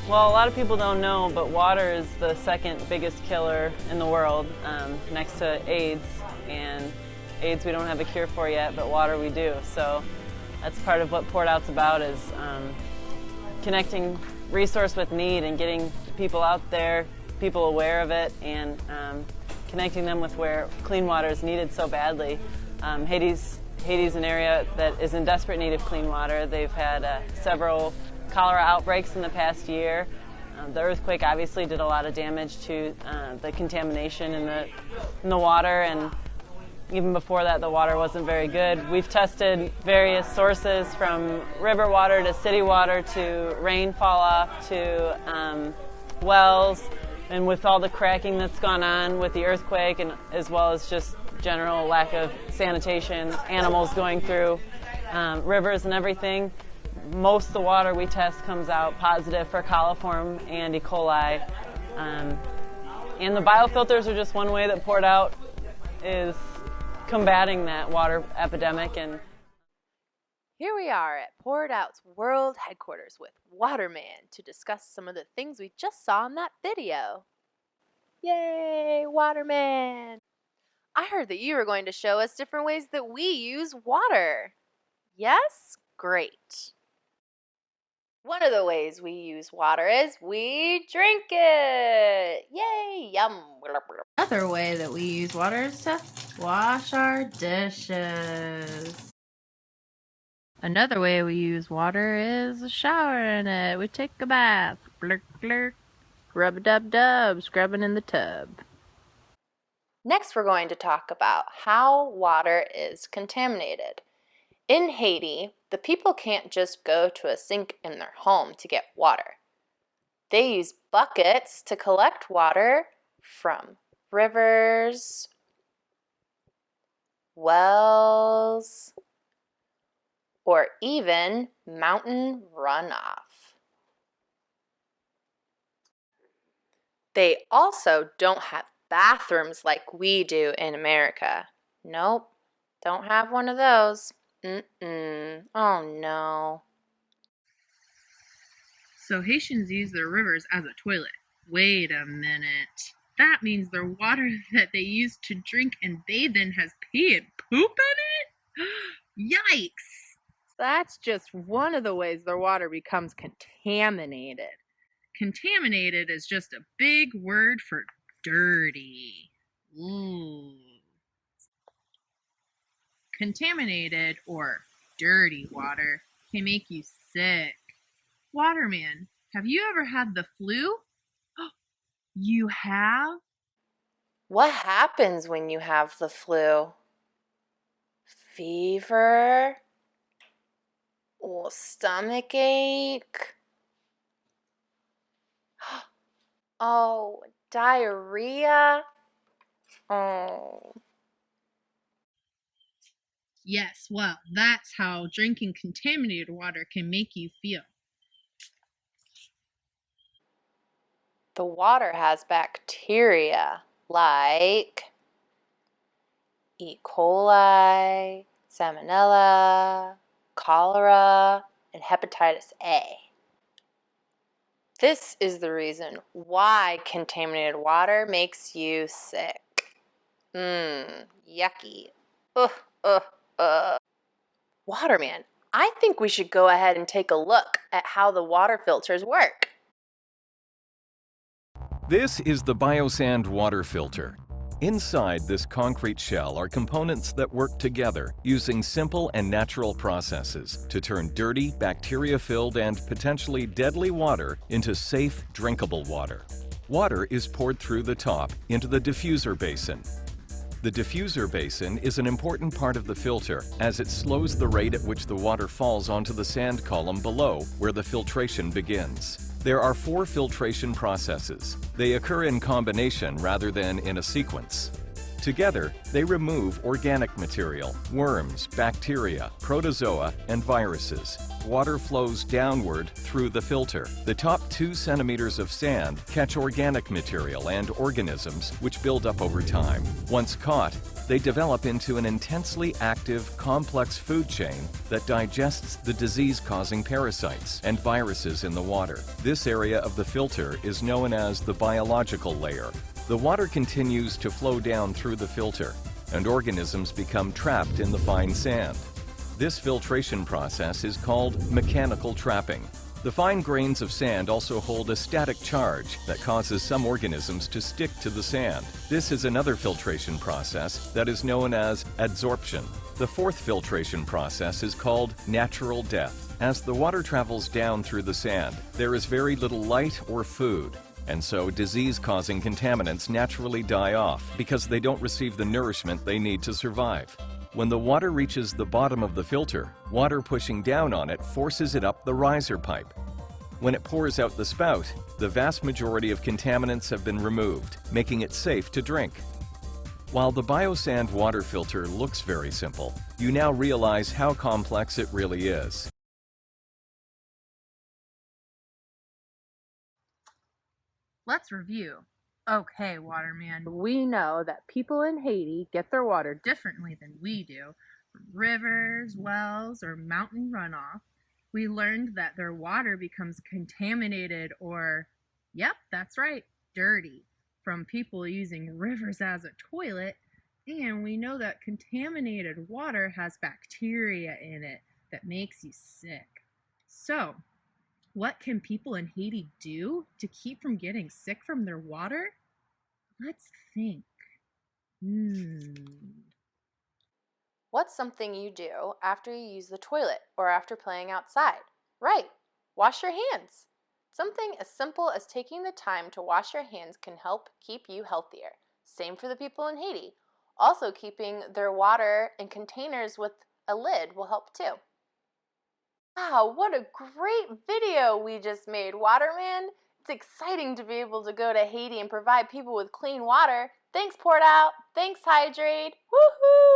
Well, a lot of people don't know, but water is the second biggest killer in the world, next to AIDS. And AIDS we don't have a cure for yet, but water we do. So that's part of what Poured Out's about, is connecting resource with need and getting people out there, people aware of it, and connecting them with where clean water is needed so badly. Haiti's an area that is in desperate need of clean water. They've had several cholera outbreaks in the past year. The earthquake obviously did a lot of damage to the contamination in the water, and even before that the water wasn't very good. We've tested various sources, from river water to city water to rainfall off to wells, and with all the cracking that's gone on with the earthquake, and as well as just general lack of sanitation, animals going through rivers and everything, most of the water we test comes out positive for coliform and E. coli. And the biofilters are just one way that Poured Out is combating that water epidemic. And here we are at Poured Out's world headquarters with Waterman to discuss some of the things we just saw in that video. Yay, Waterman! I heard that you were going to show us different ways that we use water. Yes? Great. One of the ways we use water is we drink it. Yay, yum. Another way that we use water is to wash our dishes. Another way we use water is shower in it. We take a bath. Blurk, blurk. Rub-a-dub-dub, scrubbing in the tub. Next, we're going to talk about how water is contaminated. In Haiti, the people can't just go to a sink in their home to get water. They use buckets to collect water from rivers, wells, or even mountain runoff. They also don't have bathrooms like we do in America. Nope, don't have one of those. Oh no. So Haitians use their rivers as a toilet. Wait a minute. That means their water that they use to drink and bathe in has pee and poop in it? Yikes! That's just one of the ways their water becomes contaminated. Contaminated is just a big word for dirty. Ooh. Contaminated or dirty water can make you sick. Waterman, have you ever had the flu? You have? What happens when you have the flu? Fever? Or stomach ache? Oh, diarrhea? Oh. Yes, well, that's how drinking contaminated water can make you feel. The water has bacteria like E. coli, salmonella, cholera, and hepatitis A. This is the reason why contaminated water makes you sick. Yucky. Waterman, I think we should go ahead and take a look at how the water filters work. This is the Biosand water filter. Inside this concrete shell are components that work together using simple and natural processes to turn dirty, bacteria-filled, and potentially deadly water into safe, drinkable water. Water is poured through the top into the diffuser basin. The diffuser basin is an important part of the filter as it slows the rate at which the water falls onto the sand column below where the filtration begins. There are 4 filtration processes. They occur in combination rather than in a sequence. Together, they remove organic material, worms, bacteria, protozoa, and viruses. Water flows downward through the filter. The top 2 centimeters of sand catch organic material and organisms which build up over time. Once caught, they develop into an intensely active, complex food chain that digests the disease-causing parasites and viruses in the water. This area of the filter is known as the biological layer. The water continues to flow down through the filter, and organisms become trapped in the fine sand. This filtration process is called mechanical trapping. The fine grains of sand also hold a static charge that causes some organisms to stick to the sand. This is another filtration process that is known as adsorption. The fourth filtration process is called natural death. As the water travels down through the sand, there is very little light or food, and so disease-causing contaminants naturally die off because they don't receive the nourishment they need to survive. When the water reaches the bottom of the filter, water pushing down on it forces it up the riser pipe. When it pours out the spout, the vast majority of contaminants have been removed, making it safe to drink. While the biosand water filter looks very simple, you now realize how complex it really is. Let's review. Okay, Waterman. We know that people in Haiti get their water Differently than we do, from rivers, wells, or mountain runoff. We learned that their water becomes contaminated or, yep, that's right, dirty, from people using rivers as a toilet. And we know that contaminated water has bacteria in it that makes you sick. So, what can people in Haiti do to keep from getting sick from their water? Let's think. What's something you do after you use the toilet or after playing outside? Right, wash your hands. Something as simple as taking the time to wash your hands can help keep you healthier. Same for the people in Haiti. Also, keeping their water in containers with a lid will help too. Wow, what a great video we just made, Waterman. It's exciting to be able to go to Haiti and provide people with clean water. Thanks, Port Out. Thanks, Hydrate. Woohoo!